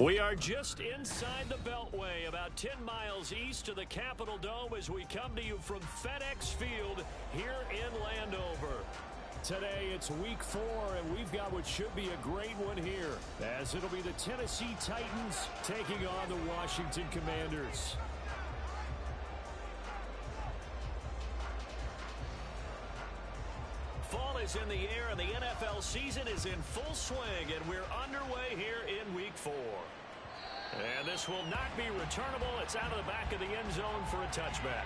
We are just inside the Beltway, about 10 miles east of the Capitol Dome as we come to you from FedEx Field here in Landover. Today it's week 4, and we've got what should be a great one here, as it'll be the Tennessee Titans taking on the Washington Commanders. Fall is in the air, and the NFL season is in full swing, and we're underway here in week 4. And this will not be returnable. It's out of the back of the end zone for a touchback.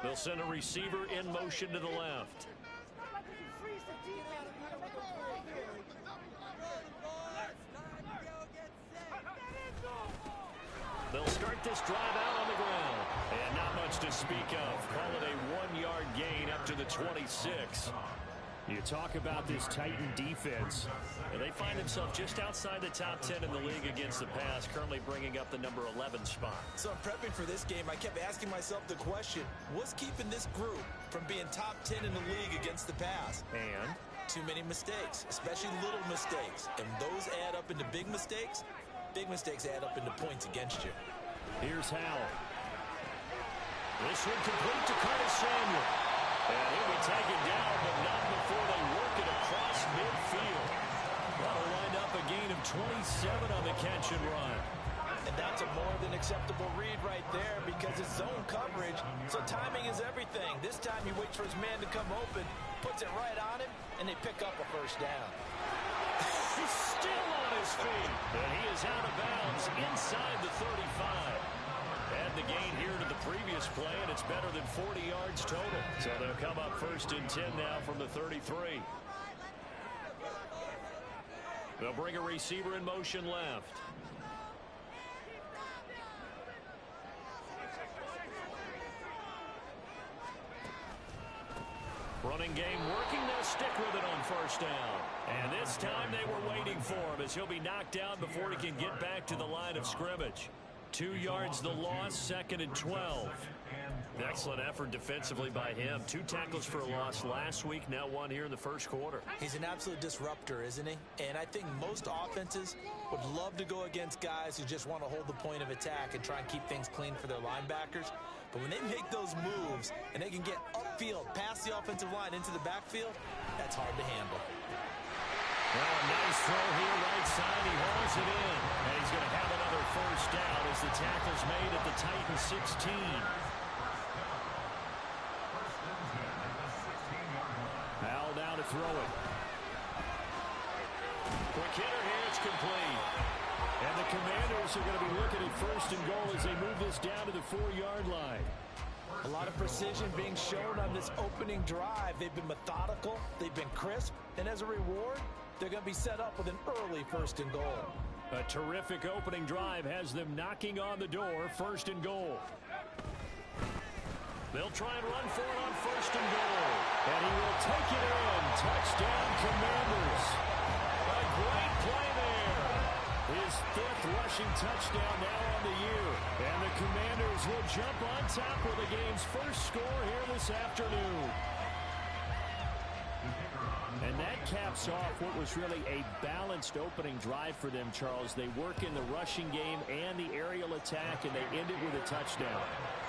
They'll send a receiver in motion to the left. They'll start this drive out on the ground. And not much to speak of. Call it a 1-yard gain up to the 26. You talk about this Titan defense, and they find themselves just outside the top 10 in the league against the pass, currently bringing up the number 11 spot. So I'm prepping for this game. I kept asking myself the question, what's keeping this group from being top 10 in the league against the pass? And? Too many mistakes, especially little mistakes. And those add up into big mistakes. Big mistakes add up into points against you. Here's Howell. This one complete to Curtis Samuel. And he'll be taken down, but not before they work it across midfield. That'll wind up a gain of 27 on the catch and run. And that's a more than acceptable read right there because it's zone coverage, so timing is everything. This time he waits for his man to come open, puts it right on him, and they pick up a first down. He's still on his feet, and he is out of bounds inside the 35. Add the gain here to the previous play, and it's better than 40 yards total. So they'll come up 1st and 10 now from the 33. They'll bring a receiver in motion left. Running game working. They'll stick with it on 1st down. And this time they were waiting for him as he'll be knocked down before he can get back to the line of scrimmage. 2 yards the loss, 2nd and 12. Excellent effort defensively by him. 2 tackles for a loss last week, now 1 here in the first quarter. He's an absolute disruptor, isn't he? And I think most offenses would love to go against guys who just want to hold the point of attack and try and keep things clean for their linebackers. But when they make those moves and they can get upfield, past the offensive line into the backfield, that's hard to handle. Well, a nice throw here right side. He hauls it in. And he's going to have another first down as the tackle's made at the Titans 16. Howell down to throw it. Quick hitter here. It's complete. And the Commanders are going to be looking at 1st and goal as they move this down to the 4-yard line. A lot of precision being shown on this opening drive. They've been methodical. They've been crisp. And as a reward, they're going to be set up with an early 1st and goal. A terrific opening drive has them knocking on the door. 1st and goal. They'll try and run for it on 1st and goal. And he will take it in. Touchdown, Commanders. A great play there. His 5th rushing touchdown now on the year. And the Commanders will jump on top with the game's first score here this afternoon. And that caps off what was really a balanced opening drive for them, Charles. They work in the rushing game and the aerial attack, and they end it with a touchdown.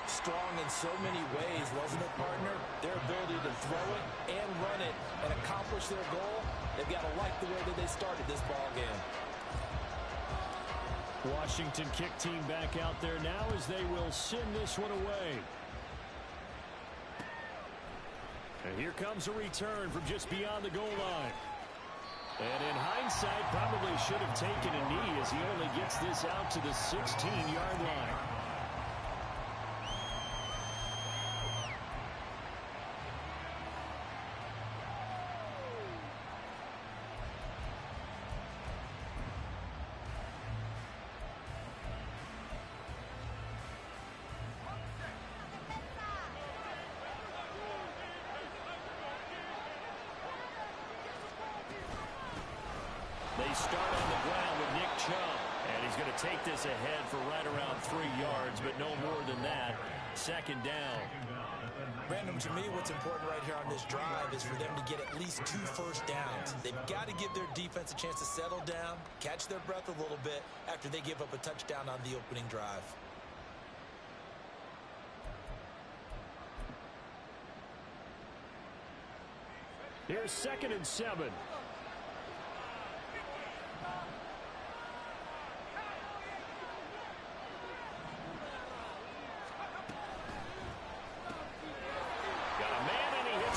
Strong in so many ways, wasn't it, partner? Their ability to throw it and run it and accomplish their goal, they've got to like the way that they started this ball game. Washington kick team back out there now as they will send this one away. And here comes a return from just beyond the goal line. And in hindsight, probably should have taken a knee as he only gets this out to the 16-yard line. take this ahead for right around 3 yards, but no more than that. Second down. Brandon, to me, what's important right here on this drive is for them to get at least 2 first downs. They've got to give their defense a chance to settle down, catch their breath a little bit after they give up a touchdown on the opening drive. Here's 2nd and 7.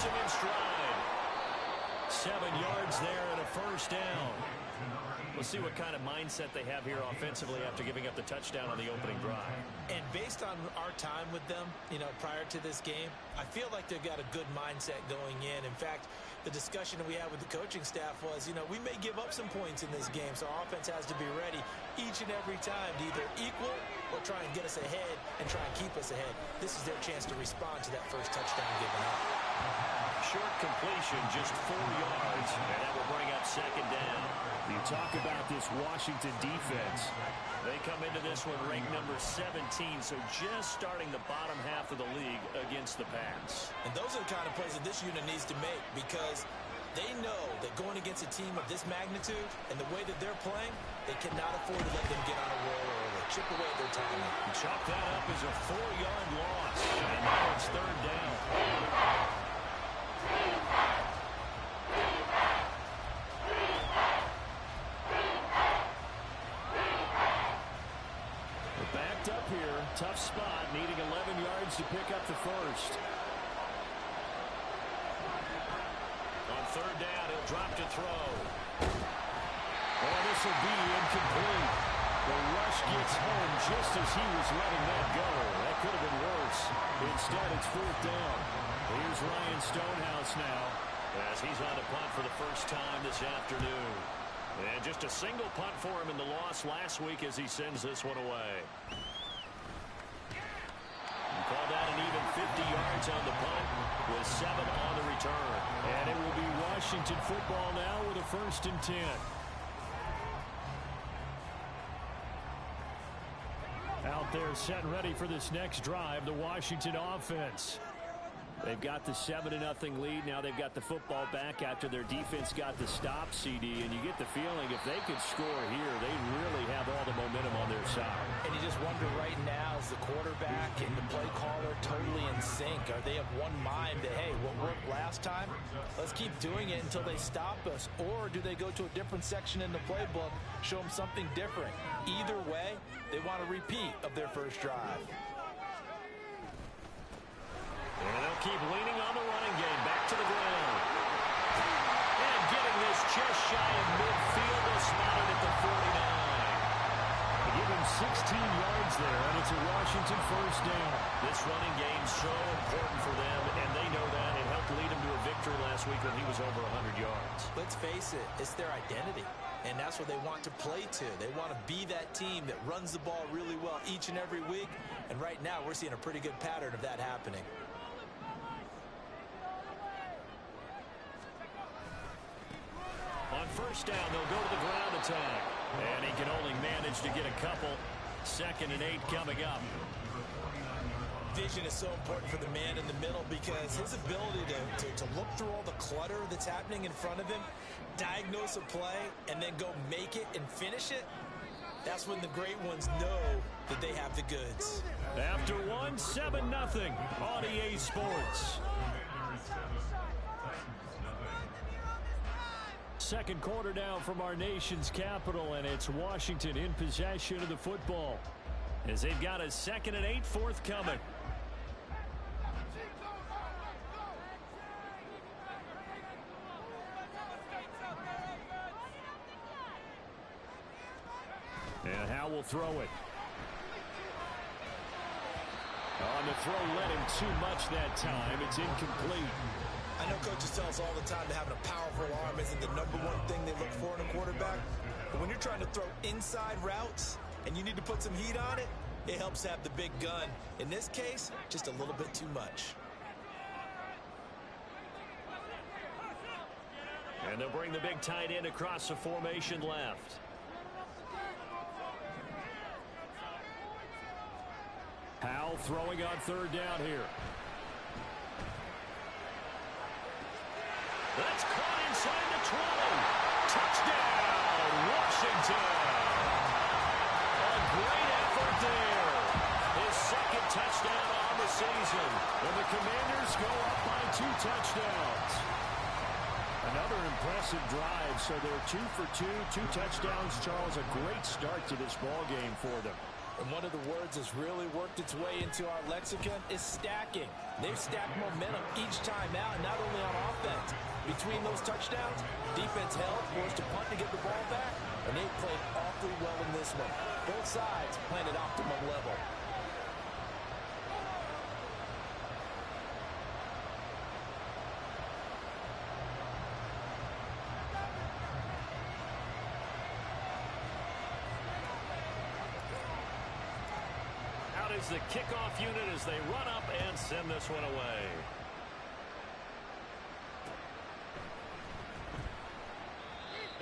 In stride. 7 yards there and a first down. We'll see what kind of mindset they have here offensively after giving up the touchdown on the opening drive. And based on our time with them, prior to this game, I feel like they've got a good mindset going in. In fact, the discussion that we had with the coaching staff was, we may give up some points in this game, so our offense has to be ready each and every time to either equal or try and get us ahead and try and keep us ahead. This is their chance to respond to that first touchdown given up. Short completion, just 4 yards, and that will bring up 2nd down. You talk about this Washington defense. They come into this one ranked number 17, so just starting the bottom half of the league against the pass. And those are the kind of plays that this unit needs to make, because they know that going against a team of this magnitude and the way that they're playing, they cannot afford to let them get on a roll or chip away at their timing. Chalk that up as a 4-yard loss, and now it's 3rd down. Backed up here, tough spot, needing 11 yards to pick up the first. On 3rd down, he'll drop to throw. Oh, this will be incomplete. The rush gets home just as he was letting that go. That could have been worse. Instead, it's 4th down. Here's Ryan Stonehouse now, as he's on to punt for the first time this afternoon. And just a single punt for him in the loss last week as he sends this one away. You call that an even 50 yards on the punt with 7 on the return. And it will be Washington football now with a 1st and 10. Out there set and ready for this next drive, the Washington offense. They've got the 7-0 lead. Now they've got the football back after their defense got the stop, CD. And you get the feeling if they could score here, they really have all the momentum on their side. And you just wonder right now, is the quarterback and the play caller totally in sync? Are they of one mind that, hey, what worked last time, let's keep doing it until they stop us? Or do they go to a different section in the playbook, show them something different? Either way, they want a repeat of their first drive. And they'll keep leaning on the running game. Back to the ground. And getting this just shy of midfield. They'll spot it at the 49. They give him 16 yards there, and it's a Washington first down. This running game so important for them, and they know that. It helped lead them to a victory last week when he was over 100 yards. Let's face it, it's their identity. And that's what they want to play to. They want to be that team that runs the ball really well each and every week. And right now, we're seeing a pretty good pattern of that happening. On first down, they'll go to the ground attack. And he can only manage to get a couple. 2nd and 8 coming up. Vision is so important for the man in the middle, because his ability to look through all the clutter that's happening in front of him, diagnose a play, and then go make it and finish it, that's when the great ones know that they have the goods. After one, 7-0 on EA Sports. Second quarter down from our nation's capital, and it's Washington in possession of the football as they've got a 2nd and 8 forthcoming. And Howe will throw it. On the throw, led him too much that time. It's incomplete. I know coaches tell us all the time that having a powerful arm isn't the #1 thing they look for in a quarterback. But when you're trying to throw inside routes and you need to put some heat on it, it helps have the big gun. In this case, just a little bit too much. And they'll bring the big tight end across the formation left. Howell throwing on third down here. That's caught inside the 20. Touchdown, Washington. A great effort there. His second touchdown on the season. And the Commanders go up by 2 touchdowns. Another impressive drive. So they're 2 for 2, 2 touchdowns. Charles, a great start to this ball game for them. And one of the words that's really worked its way into our lexicon is stacking. They've stacked momentum each time out, not only on offense. Between those touchdowns, defense held, forced to punt to get the ball back, and they played awfully well in this one. Both sides playing at optimum level. Is the kickoff unit as they run up and send this one away.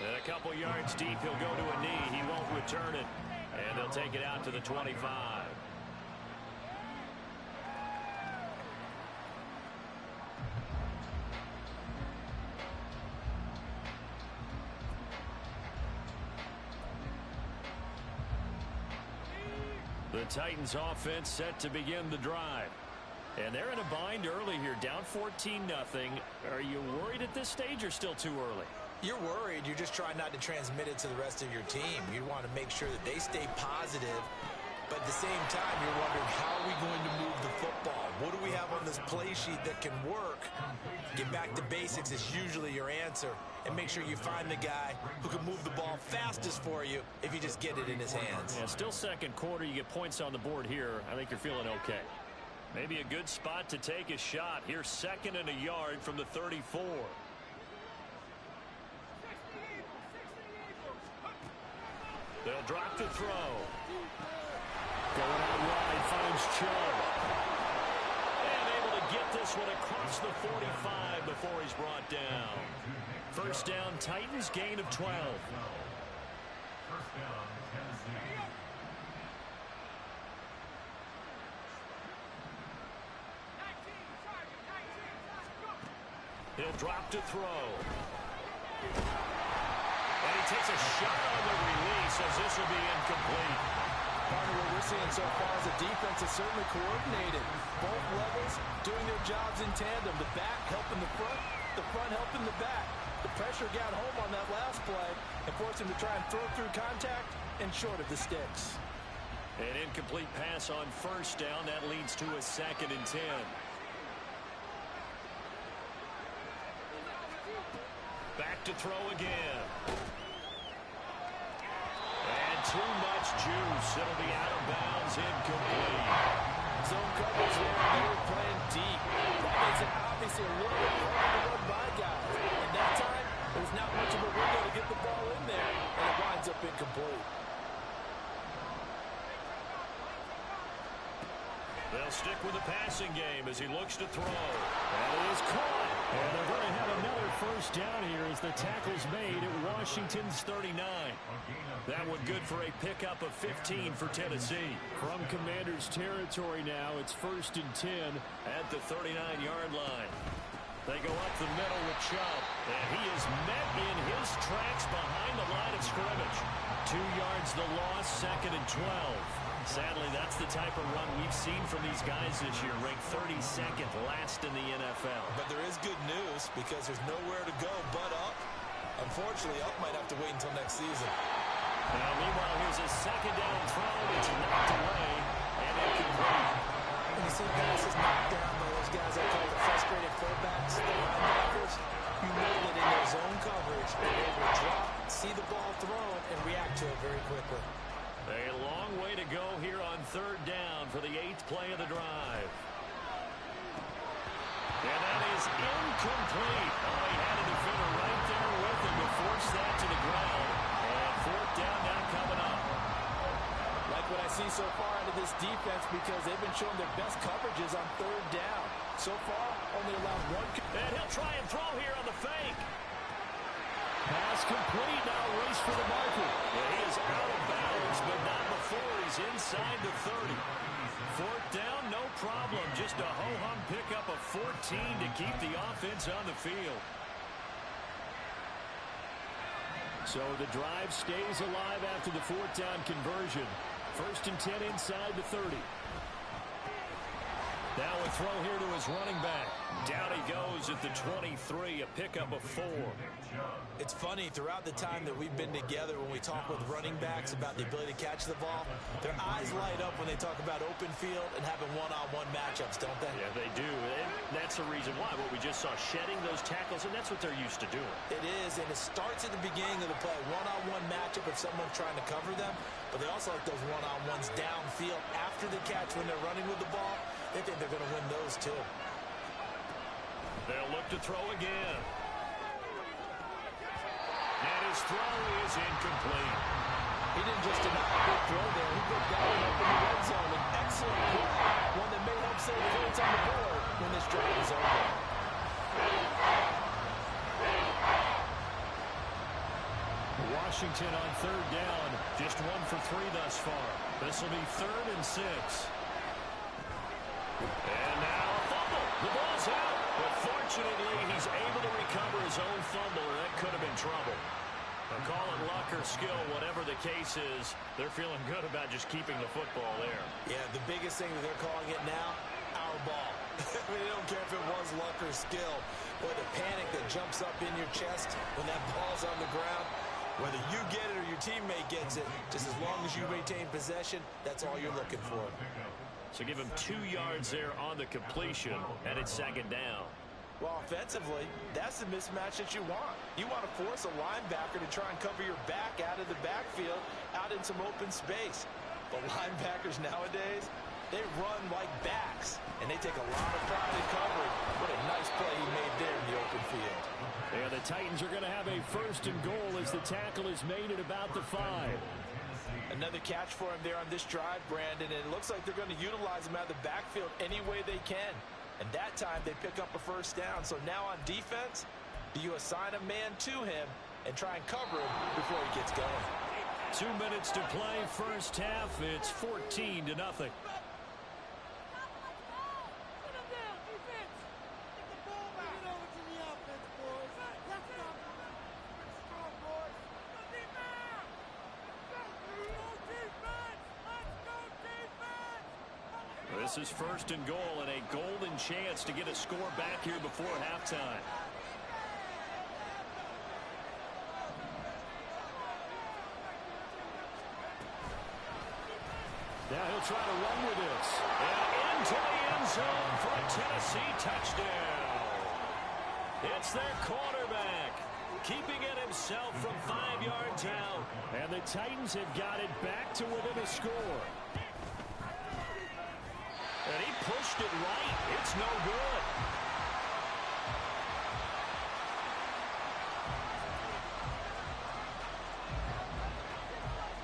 And a couple yards deep, he'll go to a knee. He won't return it. And they'll take it out to the 25. The Titans offense set to begin the drive. And they're in a bind early here, down 14-0. Are you worried at this stage or still too early? You're worried. You're just trying not to transmit it to the rest of your team. You want to make sure that they stay positive. But at the same time, you're wondering, how are we going to move the football? What do we have on this play sheet that can work? Get back to basics is usually your answer. And make sure you find the guy who can move the ball fastest for you if you just get it in his hands. Yeah, still second quarter. You get points on the board here. I think you're feeling okay. Maybe a good spot to take a shot. Here's 2nd and a yard from the 34. They'll drop to throw. Going out wide, finds Chubb. And able to get this one across the 45 before he's brought down. First down, Titans, gain of 12. He'll drop to throw. And he takes a shot on the release as this will be incomplete. Partner, what we're seeing so far is the defense is certainly coordinated. Both levels doing their jobs in tandem. The back helping the front helping the back. The pressure got home on that last play and forced him to try and throw through contact and short of the sticks. An incomplete pass on first down. That leads to a 2nd and 10. Back to throw again. And too much juice. It'll be out of bounds, incomplete. Zone coverage there. They were playing deep. That makes it obviously a little bit harder to run by guys. And that time, there's not much of a window to get the ball in there, and it winds up incomplete. They'll stick with the passing game as he looks to throw. And it is caught. And they're going to have another first down here as the tackle's made at Washington's 39. That one good for a pickup of 15 for Tennessee. From Commanders territory now, it's 1st and 10 at the 39-yard line. They go up the middle with Chubb, and he is met in his tracks behind the line of scrimmage. 2 yards the loss, 2nd and 12. Sadly, that's the type of run we've seen from these guys this year, ranked 32nd last in the NFL. But there is good news because there's nowhere to go but up. Unfortunately, up might have to wait until next season. Now, meanwhile, here's a 2nd down throw. It's knocked away and incomplete. When you see passes knocked down by those guys I call the frustrated fullbacks, the linebackers, you know that in their zone coverage, they're able to drop, see the ball thrown, and react to it very quickly. A long way to go here on 3rd down for the 8th play of the drive. And that is incomplete. Oh, he had a defender right there with him to force that to the ground. And 4th down now coming up. Like what I see so far out of this defense because they've been showing their best coverages on 3rd down. So far, only allowed one. And he'll try and throw here on the fake. Pass complete. Now race for the marker. Yeah, he is out of bounds, but not before he's inside the 30. Fourth down, no problem. Just a ho-hum pickup of 14 to keep the offense on the field. So the drive stays alive after the fourth down conversion. 1st and 10 inside the 30. Now a throw here to his running back. Down he goes at the 23, a pickup of 4. It's funny, throughout the time that we've been together, when we talk with running backs about the ability to catch the ball, their eyes light up when they talk about open field and having one-on-one matchups, don't they? Yeah, they do. And that's the reason why. What we just saw, shedding those tackles, and that's what they're used to doing. It is, and it starts at the beginning of the play. One-on-one matchup if someone's trying to cover them, but they also like those one-on-ones downfield after the catch when they're running with the ball. They think they're going to win those, too. They'll look to throw again. And his throw is incomplete. He didn't just deny a big throw there. He put that one up in the red zone. An excellent play. One that may help save points on the board when this drive is over. Washington on 3rd down. Just 1 for 3 thus far. This will be 3rd and 6. And now a fumble. The ball's out. But fortunately, he's able to recover his own fumble, or that could have been trouble. Now, call it luck or skill, whatever the case is, they're feeling good about just keeping the football there. Yeah, the biggest thing that they're calling it now, our ball. I mean, they don't care if it was luck or skill, but the panic that jumps up in your chest when that ball's on the ground, whether you get it or your teammate gets it, just as long as you maintain possession, that's all you're looking for. So give him 2 yards there on the completion, and it's 2nd down. Well, offensively, that's the mismatch that you want. You want to force a linebacker to try and cover your back out of the backfield, out in some open space. But linebackers nowadays, they run like backs, and they take a lot of pride in covering. What a nice play he made there in the open field. And the Titans are going to have a 1st and goal as the tackle is made at about the 5. Another catch for him there on this drive, Brandon, and it looks like they're going to utilize him out of the backfield any way they can. And that time they pick up a 1st down. So now on defense, do you assign a man to him and try and cover him before he gets going? 2 minutes to play, 1st half. It's 14-0. This is 1st and goal and a golden chance to get a score back here before halftime. Now he'll try to run with this. And into the end zone for a Tennessee touchdown. It's their quarterback, keeping it himself from 5 yards out. And the Titans have got it back to within a score. And he pushed it right. It's no good.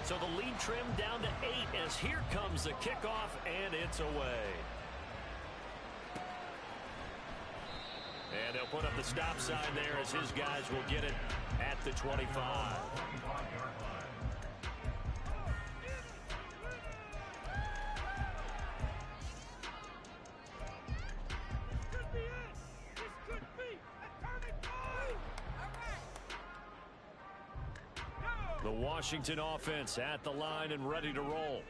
So the lead trimmed down to 8 as here comes the kickoff, and it's away. And they'll put up the stop sign there as his guys will get it at the 25. The Washington offense at the line and ready to roll.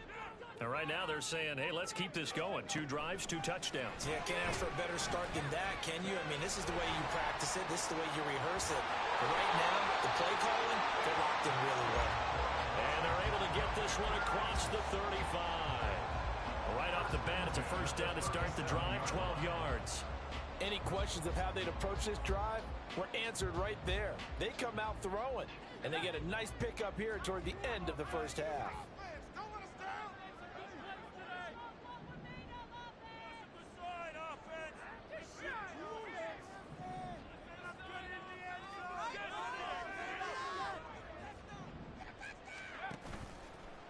And right now they're saying, hey, let's keep this going. 2 drives, 2 touchdowns. Yeah, can't ask for a better start than that, can you? I mean, this is the way you practice it. This is the way you rehearse it. But right now, the play calling, they're locked in really well. And they're able to get this one across the 35. Right off the bat, it's a 1st down to start the drive, 12 yards. Any questions of how they'd approach this drive were answered right there. They come out throwing, and they get a nice pickup here toward the end of the 1st half.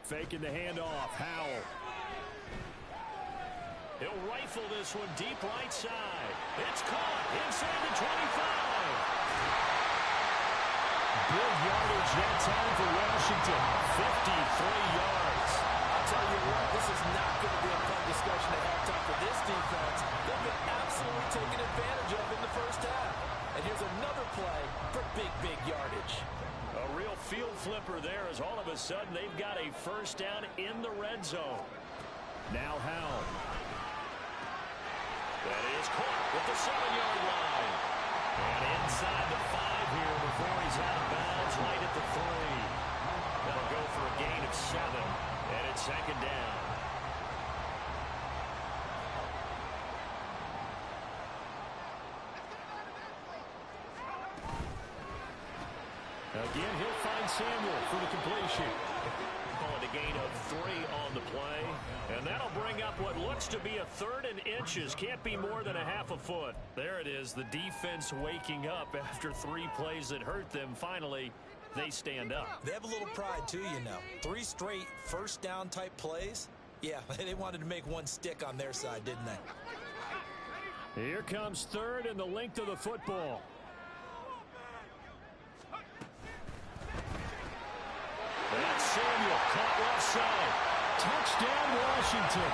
Faking the handoff, Howell. He'll rifle this one deep right side. It's caught inside the 25. big yardage that time for Washington. 53 yards. I'll tell you what, this is not going to be a fun discussion at halftime for this defense. They've been absolutely taken advantage of in the first half. And here's another play for big yardage. A real field flipper there as all of a sudden they've got a first down in the red zone. Now Howell. That is caught with the 7-yard line. And inside the 5 here before he's out of bounds, right at the 3. That'll go for a gain of 7, and it's second down. Again, he'll find Samuel for the completion. Calling a gain of 3 on the play. And that'll bring up what looks to be a 3rd and inches. Can't be more than a half a foot. There it is, the defense waking up after 3 plays that hurt them. Finally, they stand up. They have a little pride, too, you know. 3 straight first down type plays. Yeah, they wanted to make one stick on their side, didn't they? Here comes 3rd and the length of the football. That's Samuel, caught left side. Touchdown, Washington.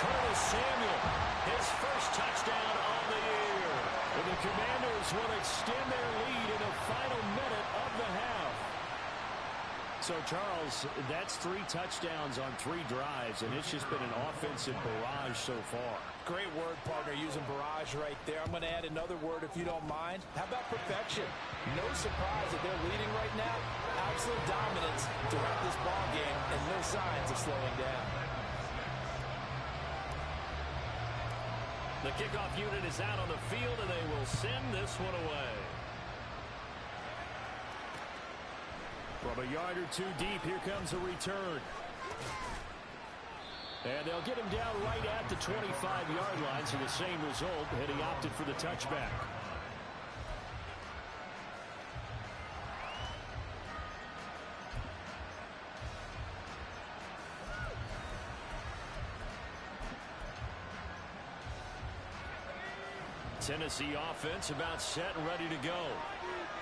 Curtis Samuel, his first touchdown on the year. And the Commanders will extend their lead in the final minute of the half. So, Charles, that's 3 touchdowns on 3 drives, and it's just been an offensive barrage so far. Great word, partner, using barrage right there. I'm going to add another word if you don't mind. How about perfection? No surprise that they're leading right now. Absolute dominance throughout this ball game and no signs of slowing down. The kickoff unit is out on the field, and they will send this one away. From a yard or 2 deep, here comes a return. And they'll get him down right at the 25-yard line, so the same result, and he opted for the touchback. Tennessee offense about set and ready to go.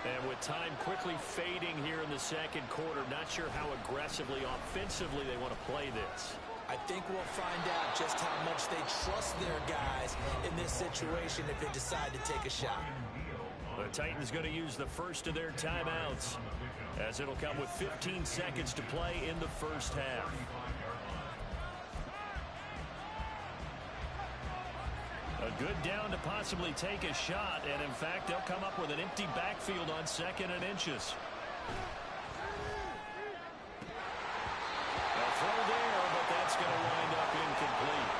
And with time quickly fading here in the second quarter, not sure how aggressively, offensively they want to play this. I think we'll find out just how much they trust their guys in this situation if they decide to take a shot. The Titans going to use the first of their timeouts, as it'll come with 15 seconds to play in the first half. A good down to possibly take a shot, and in fact, they'll come up with an empty backfield on 2nd and inches. A throw there, but that's going to wind up incomplete.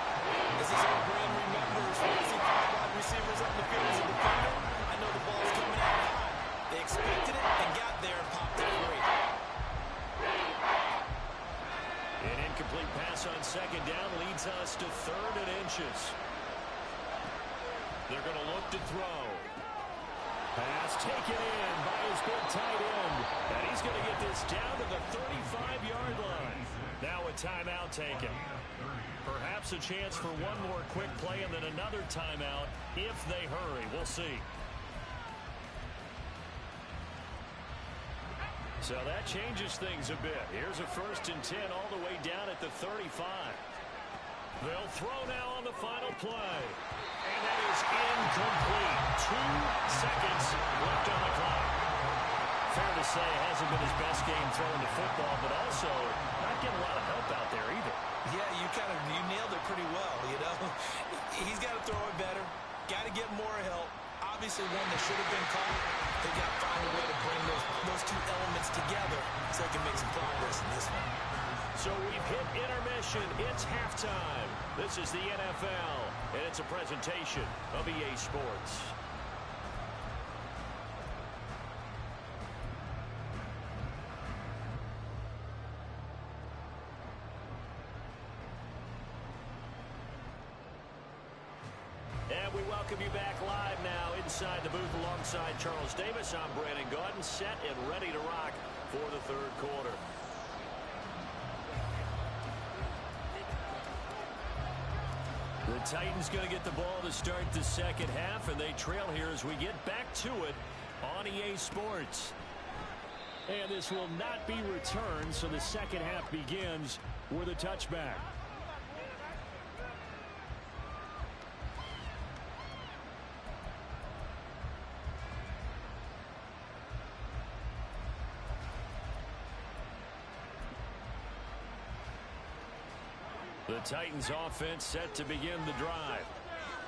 This is how Green remembers facing 5 wide receivers on the field as a defender. I know the ball's coming out high. They expected it and got there and popped it free. An incomplete pass on 2nd down leads us to 3rd and inches. They're going to look to throw. Pass taken in by his big tight end. And he's going to get this down to the 35-yard line. Now a timeout taken. Perhaps a chance for one more quick play and then another timeout if they hurry. We'll see. So that changes things a bit. Here's a 1st and 10 all the way down at the 35. They'll throw now on the final play. And that is incomplete. 2 seconds left on the clock. Fair to say it hasn't been his best game throwing the football, but also not getting a lot of help out there either. Yeah, you nailed it pretty well, you know. He's got to throw it better. Got to get more help. Obviously one that should have been caught. They got to find a way to bring those 2 elements together so they can make some progress in this one. So we've hit intermission. It's halftime. This is the NFL, and it's a presentation of EA Sports. And we welcome you back live now inside the booth alongside Charles Davis. I'm Brandon Gaudin, set and ready to rock for the 3rd quarter. The Titans going to get the ball to start the second half, and they trail here as we get back to it on EA Sports. And this will not be returned, so the second half begins with a touchback. The Titans offense set to begin the drive.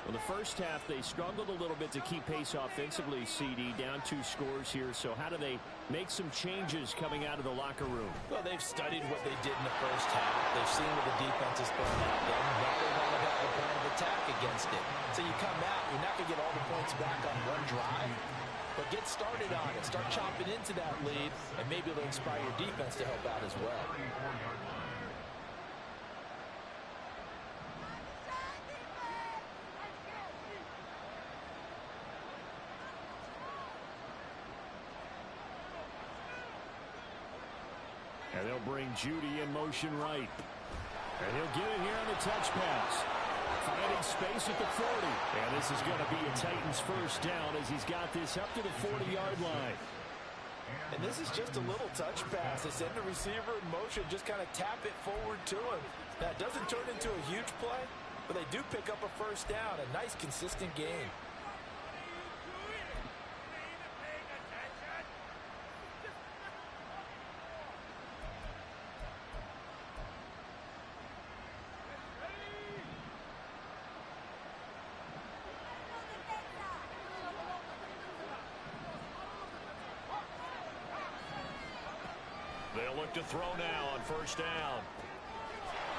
Well, the first half, they struggled a little bit to keep pace offensively, CD, down 2 scores here. So how do they make some changes coming out of the locker room? Well, they've studied what they did in the first half. They've seen what the defense is throwing at them. Now they want to have a plan of attack against it. So you come out, you're not going to get all the points back on one drive, but get started on it. Start chopping into that lead, and maybe it'll inspire your defense to help out as well. And they'll bring Judy in motion right. And he'll get it here on the touch pass. Finding space at the 40. And this is going to be a Titans first down as he's got this up to the 40-yard line. And this is just a little touch pass. They send the receiver in motion, just kind of tap it forward to him. That doesn't turn into a huge play, but they do pick up a first down. A nice, consistent game. They'll look to throw now on first down.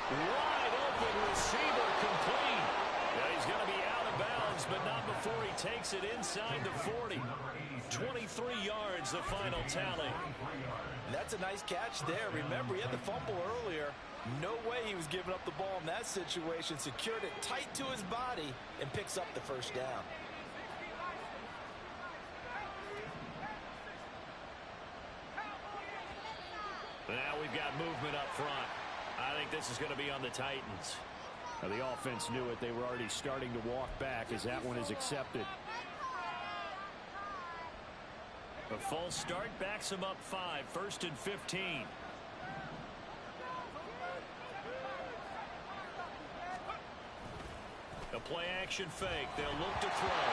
Wide open receiver complete. Yeah, he's going to be out of bounds, but not before he takes it inside the 40. 23 yards, the final tally. That's a nice catch there. Remember, he had the fumble earlier. No way he was giving up the ball in that situation. Secured it tight to his body and picks up the first down. Now we've got movement up front. I think this is going to be on the Titans. Now the offense knew it. They were already starting to walk back as that one is accepted. A false start backs him up 5. 1st and 15. A play action fake. They'll look to throw.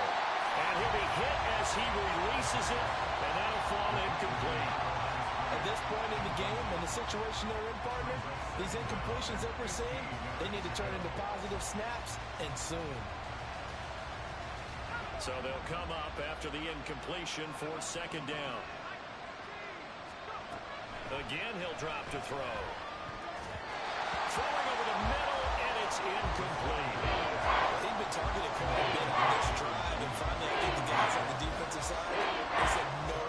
And he'll be hit as he releases it. And that'll fall incomplete. At this point in the game and the situation they're in, partner, these incompletions that we're seeing, they need to turn into positive snaps, and soon. So they'll come up after the incompletion for second down. Again, he'll drop to throw. Throwing over the middle, and it's incomplete. They've been targeted quite a bit on this drive, and finally, I think the guys on the defensive side, they said no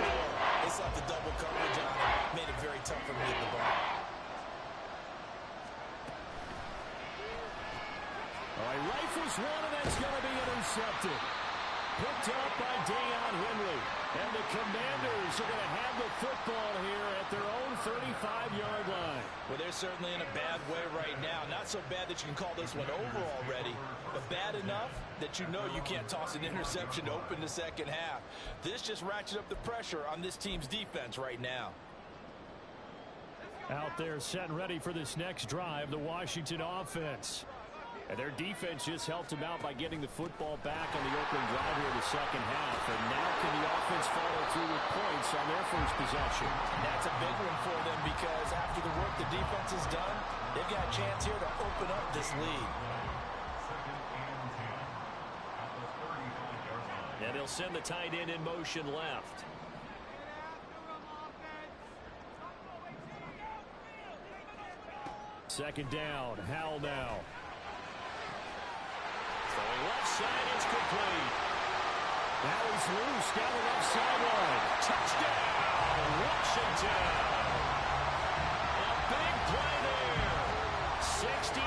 more. They slapped the double coverage on him, made it very tough for him to get the ball. All right, rifles one, and that's going to be intercepted. Picked up by Deion Henry. And the Commanders are going to have the football here at their own 35-yard line. Well, they're certainly in a bad way right now. Not so bad that you can call this one over already, but bad enough that you know you can't toss an interception to open the second half. This just ratchets up the pressure on this team's defense right now. Out there set and ready for this next drive, the Washington offense. And their defense just helped them out by getting the football back on the opening drive here in the second half. And now can the offense follow through with points on their first possession? And that's a big one for them because after the work the defense has done, they've got a chance here to open up this lead. And they'll send the tight end in motion left. Second down, Howell now. Throwing left side, it's complete. Now he's loose down the left sideline. Touchdown, Washington. A big play there. 65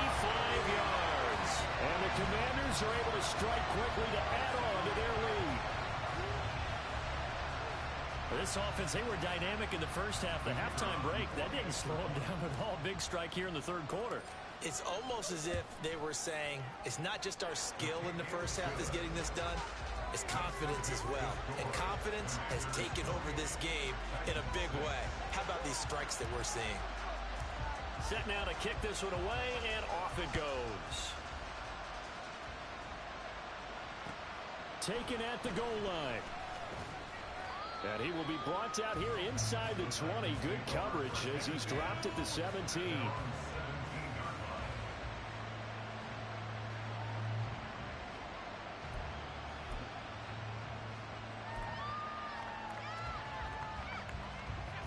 yards. And the Commanders are able to strike quickly to add on to their lead. This offense, they were dynamic in the first half. The halftime break, that didn't slow them down at all. Big strike here in the third quarter. It's almost as if they were saying, it's not just our skill in the first half that's getting this done. is confidence as well. And confidence has taken over this game in a big way. How about these strikes that we're seeing? Set now to kick this one away, and off it goes. Taken at the goal line. And he will be brought out here inside the 20. Good coverage as he's dropped at the 17.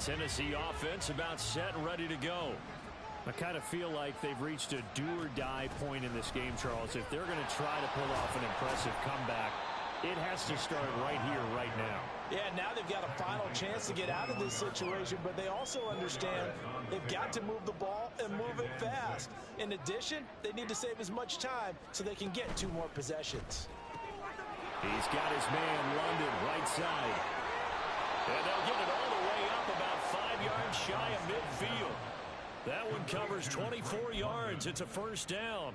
Tennessee offense about set and ready to go. I kind of feel like they've reached a do-or-die point in this game, Charles. If they're going to try to pull off an impressive comeback, it has to start right here, right now. Yeah, now they've got a final chance to get out of this situation, but they also understand they've got to move the ball and move it fast. In addition, they need to save as much time so they can get 2 more possessions. He's got his man, London, right side. And they'll get it all the way up about 5 yards shy of midfield. That one covers 24 yards. It's a first down.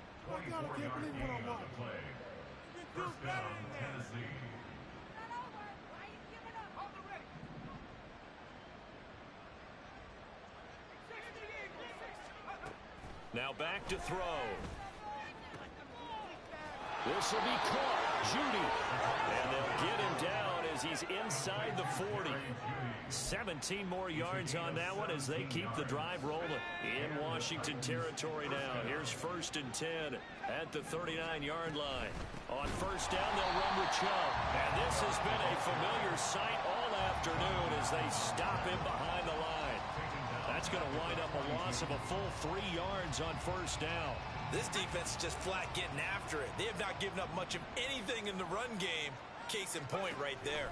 Now back to throw. This will be caught. Judy. And they'll get him down as he's inside the 40. 17 more yards on that one as they keep the drive rolling. In Washington territory now. Here's 1st and 10 at the 39-yard line. On first down, they'll run with Chubb. And this has been a familiar sight all afternoon as they stop him behind the line. That's going to wind up a loss of a full 3 yards on first down. This defense is just flat getting after it. They have not given up much of anything in the run game. Case in point right there.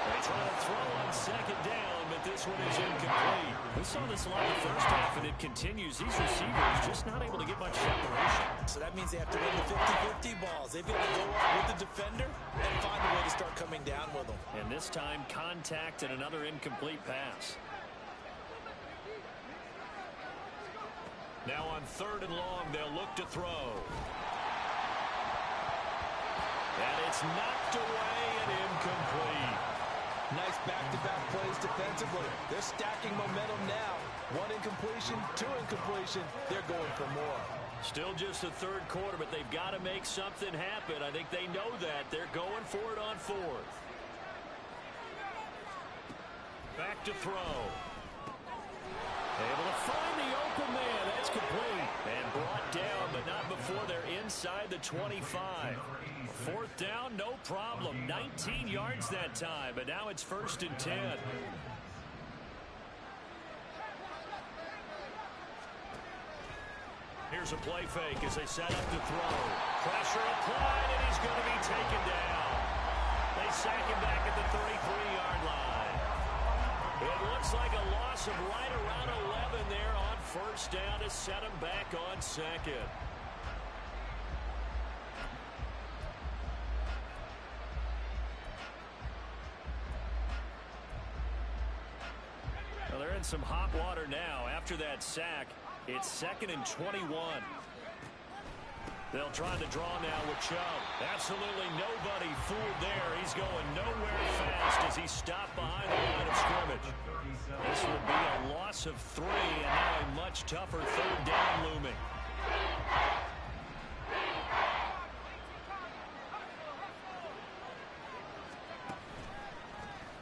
They try to throw on second down, but this one is incomplete. We saw this a lot in the first half, and it continues. These receivers just not able to get much separation. So that means they have to win the 50-50 balls. They've got to go up with the defender and find a way to start coming down with them. And this time, contact and another incomplete pass. Now on 3rd and long, they'll look to throw. And it's knocked away and incomplete. Nice back-to-back plays defensively. They're stacking momentum now. 1 incompletion, 2 incompletion. They're going for more. Still just the 3rd quarter, but they've got to make something happen. I think they know that. They're going for it on 4th. Back to throw. Able to find the open man. That's complete. And brought down, but not before they're inside the 25. 4th down, no problem. 19 yards that time, but now it's 1st and 10. Here's a play fake as they set up to throw. Pressure applied, and he's going to be taken down. They sack him back at the 33-yard line. It looks like a loss of right around 11 there on first down to set him back on 2nd. Well, they're in some hot water now. After that sack, it's 2nd and 21. They'll try to draw now with Chubb. Absolutely nobody fooled there. He's going nowhere fast as he's stopped behind the line of scrimmage. This would be a loss of 3, and now a much tougher 3rd down looming.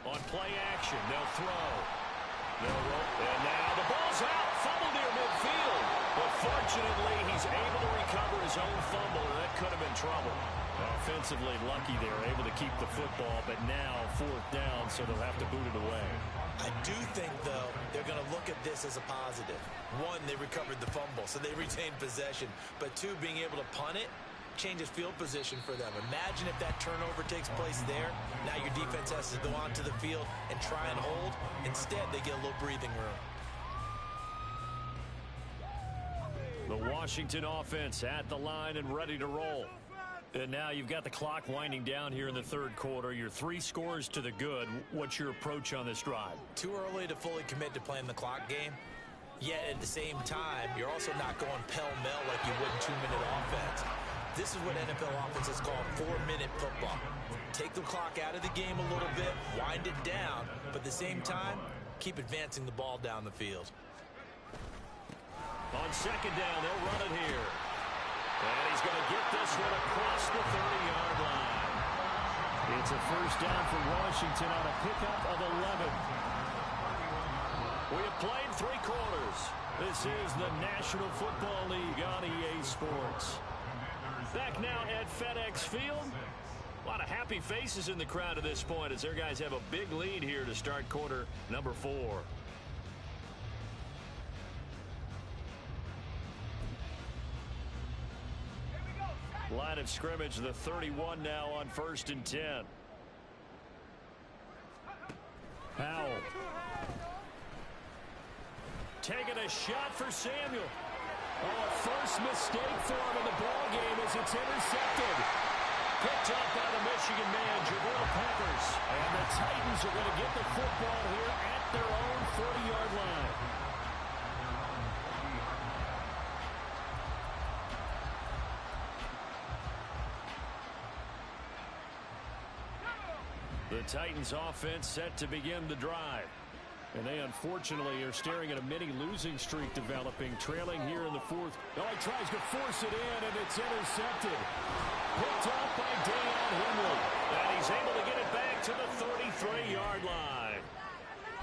On play action, they'll throw. They'll roll. And now the ball's out. Fumble near midfield. But fortunately, he's able to recover his own fumble, and that could have been trouble. Offensively lucky they were able to keep the football, but now 4th down, so they'll have to boot it away. I do think, though, they're going to look at this as a positive. 1, they recovered the fumble, so they retained possession. But 2, being able to punt it changes field position for them. Imagine if that turnover takes place there. Now your defense has to go onto the field and try and hold. Instead, they get a little breathing room. The Washington offense at the line and ready to roll. And now you've got the clock winding down here in the 3rd quarter. You're 3 scores to the good. What's your approach on this drive? Too early to fully commit to playing the clock game. Yet at the same time, you're also not going pell-mell like you would in 2-minute offense. This is what NFL offenses call 4-minute football. Take the clock out of the game a little bit, wind it down, but at the same time, keep advancing the ball down the field. On second down, they'll run it here. And he's going to get this one across the 30-yard line. It's a first down for Washington on a pickup of 11. We have played 3 quarters. This is the National Football League on EA Sports. Back now at FedEx Field. A lot of happy faces in the crowd at this point as their guys have a big lead here to start quarter number 4. Line of scrimmage, the 31 now on 1st and 10. Powell. Taking a shot for Samuel. Oh, a first mistake for him in the ball game as it's intercepted. Picked up by the Michigan man, Jabril Peppers. And the Titans are going to get the football here at their own 40-yard line. The Titans offense set to begin the drive. And they unfortunately are staring at a mini losing streak developing, trailing here in the 4th. Oh, he tries to force it in, and it's intercepted. Picked up by Deion Henley. And he's able to get it back to the 33-yard line.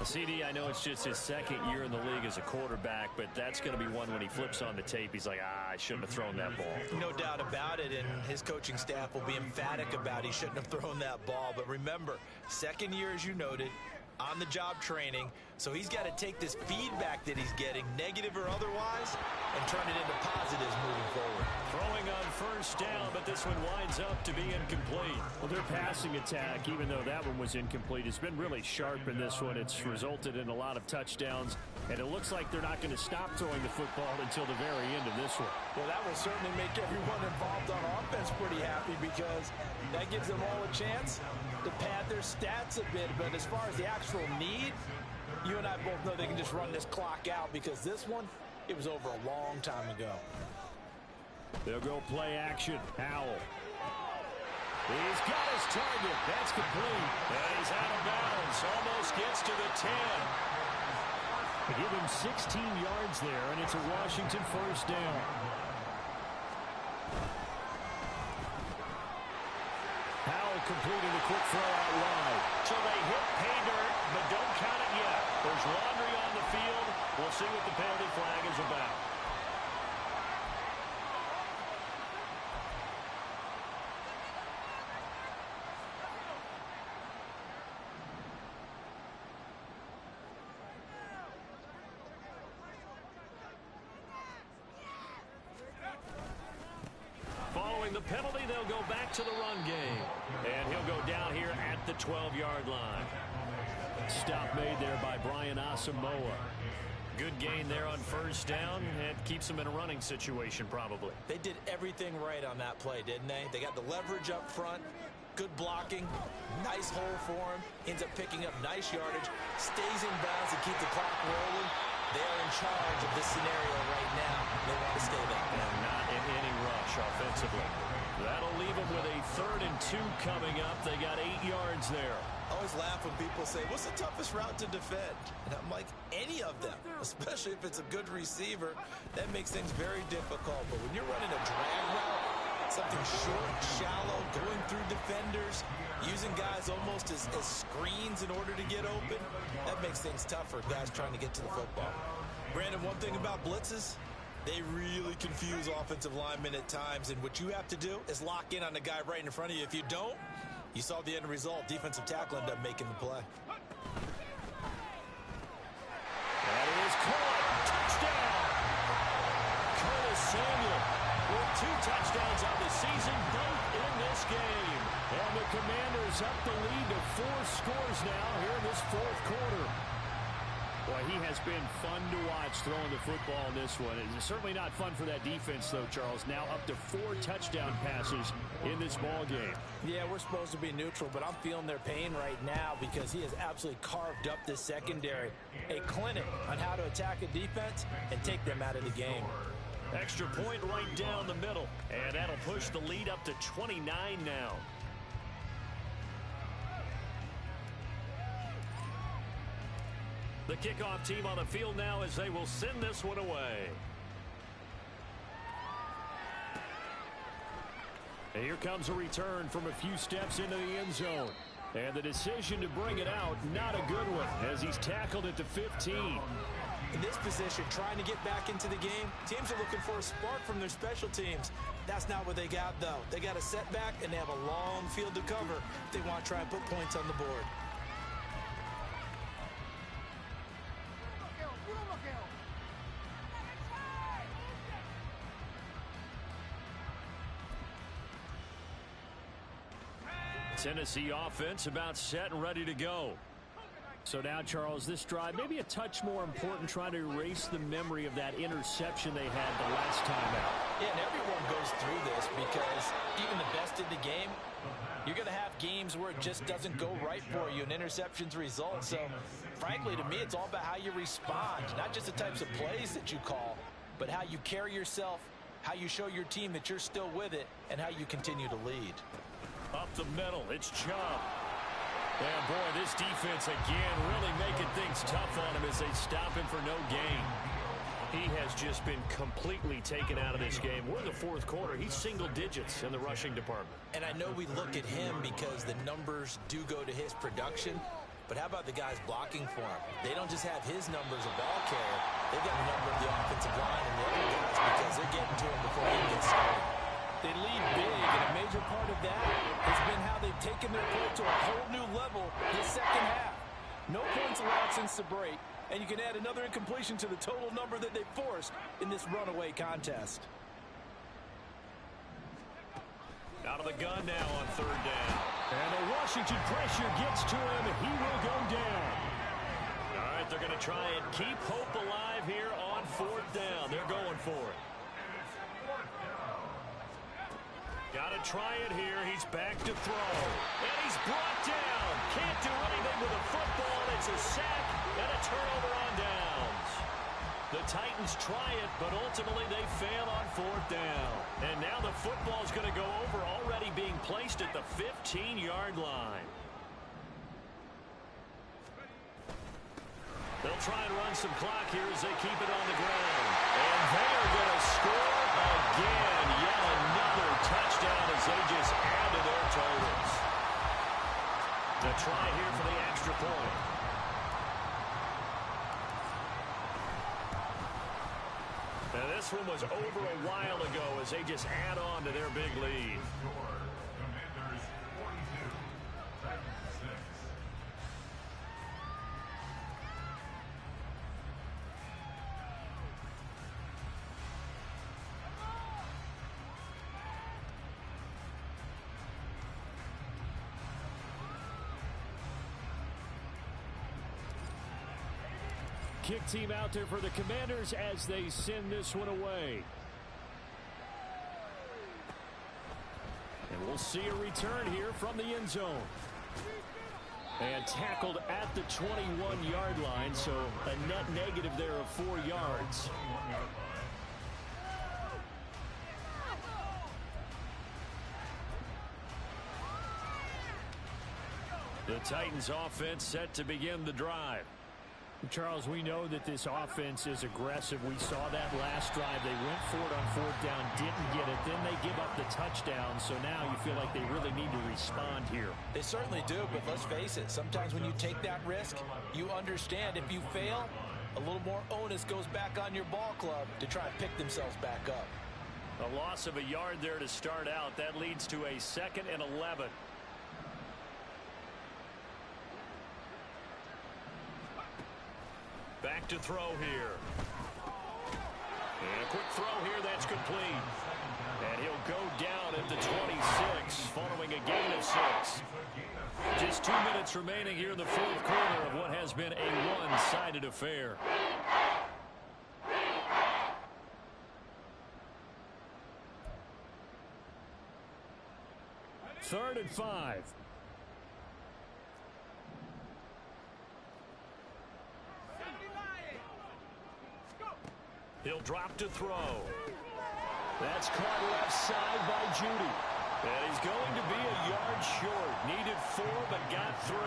CD, I know it's just his 2nd year in the league as a quarterback, but that's going to be one when he flips on the tape. He's like, I shouldn't have thrown that ball. No doubt about it, and his coaching staff will be emphatic about he shouldn't have thrown that ball. But remember, 2nd year, as you noted, on-the-job training, so he's got to take this feedback that he's getting, negative or otherwise, and turn it into positives moving forward. Throwing on first down, but this one winds up to be incomplete. Well, their passing attack, even though that one was incomplete, has been really sharp in this one. It's resulted in a lot of touchdowns, and it looks like they're not going to stop throwing the football until the very end of this one. Well, that will certainly make everyone involved on offense pretty happy because that gives them all a chance to pad their stats a bit. But as far as the actual need, you and I both know they can just run this clock out because this one, it was over a long time ago. They'll go play action. Howell. He's got his target. That's complete. And he's out of bounds. Almost gets to the 10. They give him 16 yards there, and it's a Washington first down. Howell completing the quick throw out wide. So they hit pay dirt, but don't count it yet. There's laundry on the field. We'll see what the penalty flag is about. The penalty, they'll go back to the run game. And he'll go down here at the 12-yard line. Stop made there by Brian Asamoah. Good gain there on first down, and keeps them in a running situation probably. They did everything right on that play, didn't they? They got the leverage up front, good blocking, nice hole for him, ends up picking up nice yardage, stays in bounds to keep the clock rolling. They're in charge of this scenario right now. They want to stay there. And not in any rush offensively. That'll leave them with a 3rd and 2 coming up. They got 8 yards there. I always laugh when people say, what's the toughest route to defend? And I'm like, any of them, especially if it's a good receiver. That makes things very difficult. But when you're running a drag route, something short, shallow, going through defenders, using guys almost as screens in order to get open, that makes things tough for guys trying to get to the football. Brandon, one thing about blitzes, they really confuse offensive linemen at times, and what you have to do is lock in on the guy right in front of you. If you don't, you saw the end result. Defensive tackle ended up making the play. That is caught. Touchdown. Curtis Samuel with 2 touchdowns on the season, both in this game. And the Commanders up the lead to 4 scores now here in this 4th quarter. Boy, he has been fun to watch throwing the football in this one. It's certainly not fun for that defense, though, Charles. Now up to 4 touchdown passes in this ball game. Yeah, we're supposed to be neutral, but I'm feeling their pain right now because he has absolutely carved up this secondary. A clinic on how to attack a defense and take them out of the game. Extra point right down the middle. And that'll push the lead up to 29 now. The kickoff team on the field now as they will send this one away. And here comes a return from a few steps into the end zone. And the decision to bring it out, not a good one, as he's tackled at the 15. In this position, trying to get back into the game, teams are looking for a spark from their special teams. That's not what they got, though. They got a setback, and they have a long field to cover if they want to try and put points on the board. Tennessee offense about set and ready to go. So now, Charles, this drive maybe a touch more important, trying to erase the memory of that interception they had the last time out. Yeah, and everyone goes through this because even the best in the game, you're going to have games where it just doesn't go right for you and interceptions result. So, frankly, to me, it's all about how you respond, not just the types of plays that you call, but how you carry yourself, how you show your team that you're still with it, and how you continue to lead. Up the middle, it's Chubb. And boy, this defense again really making things tough on him as they stop him for no gain. He has just been completely taken out of this game. We're in the fourth quarter. He's single digits in the rushing department. And I know we look at him because the numbers do go to his production, but how about the guys blocking for him? They don't just have his numbers of ball carrier. They've got the number of the offensive line and the other guys because they're getting to him before he gets started. They lead big, and a major part of that has been how they've taken their play to a whole new level this second half. No points allowed since the break, and you can add another incompletion to the total number that they forced in this runaway contest. Out of the gun now on third down. And the Washington pressure gets to him. He will go down. All right, they're going to try and keep hope alive here on fourth down. They're going for it. Got to try it here. He's back to throw. And he's brought down. Can't do anything with the football. It's a sack and a turnover on downs. The Titans try it, but ultimately they fail on fourth down. And now the football is going to go over, already being placed at the 15-yard line. They'll try and run some clock here as they keep it on the ground. And they're going to score again. Yet another touchdown as they just add to their totals. The try here for the extra point. Now this one was over a while ago as they just add on to their big lead. Kick team out there for the Commanders as they send this one away. And we'll see a return here from the end zone. And tackled at the 21-yard line, so a net negative there of 4 yards. The Titans offense set to begin the drive. Charles, we know that this offense is aggressive. We saw that last drive. They went for it on fourth down, didn't get it. Then they give up the touchdown. So now you feel like they really need to respond here. They certainly do, but let's face it. Sometimes when you take that risk, you understand if you fail, a little more onus goes back on your ball club to try and pick themselves back up. A loss of a yard there to start out. That leads to a 2nd and 11. Back to throw here. And a quick throw here, that's complete. And he'll go down at the 26 following a gain of 6. Just 2 minutes remaining here in the fourth quarter of what has been a one-sided affair. Third and 5. He'll drop to throw. That's caught left side by Judy. And he's going to be a yard short. Needed 4, but got 3.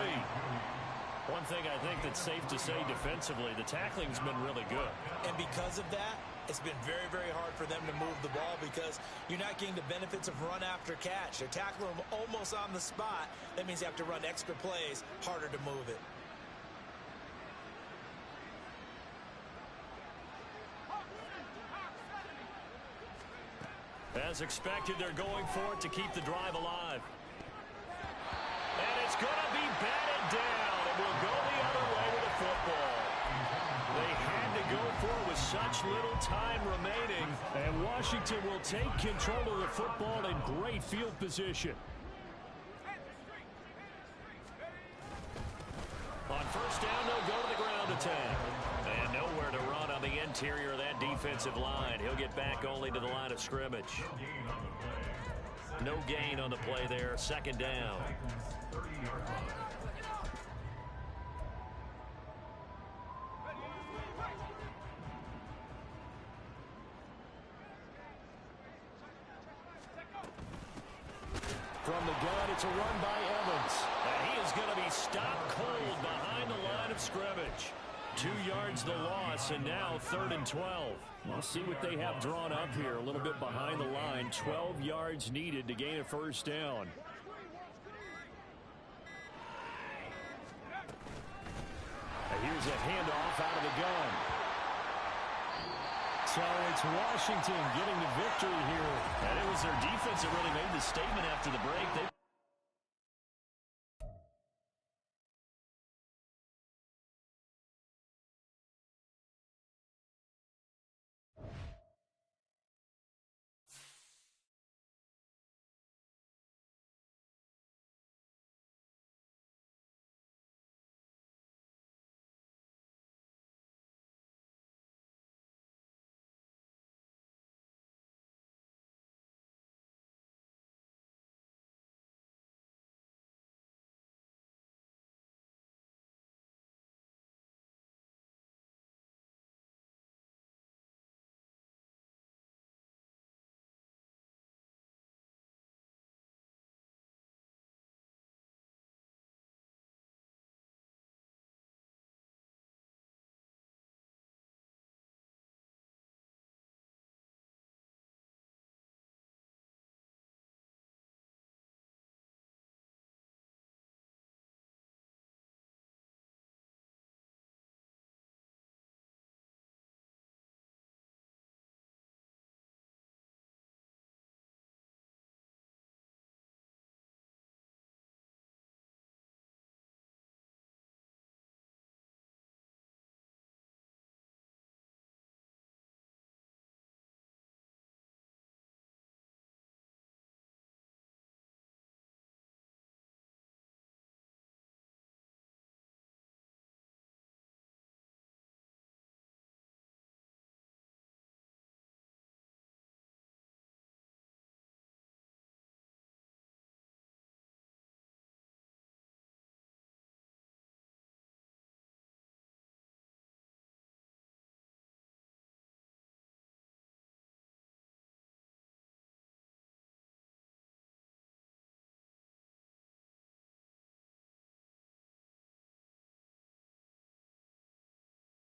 One thing I think that's safe to say defensively, the tackling's been really good. And because of that, it's been very, very hard for them to move the ball because you're not getting the benefits of run after catch. They're tackling them almost on the spot. That means you have to run extra plays, harder to move it. As expected, they're going for it to keep the drive alive. And it's going to be batted down. It will go the other way with the football. They had to go for it with such little time remaining. And Washington will take control of the football in great field position. On first down, they'll go to the ground attack. And nowhere to run on the interior of that defensive line. He'll get back only to the line of scrimmage. No gain on the play there. Second down. From the gun, it's a run by Evans. And he is going to be stopped cold behind the line of scrimmage. 2 yards the loss, and now 3rd and 12. We'll see what they have drawn up here. A little bit behind the line. 12 yards needed to gain a first down. And here's a handoff out of the gun. So it's Washington getting the victory here. And it was their defense that really made the statement after the break.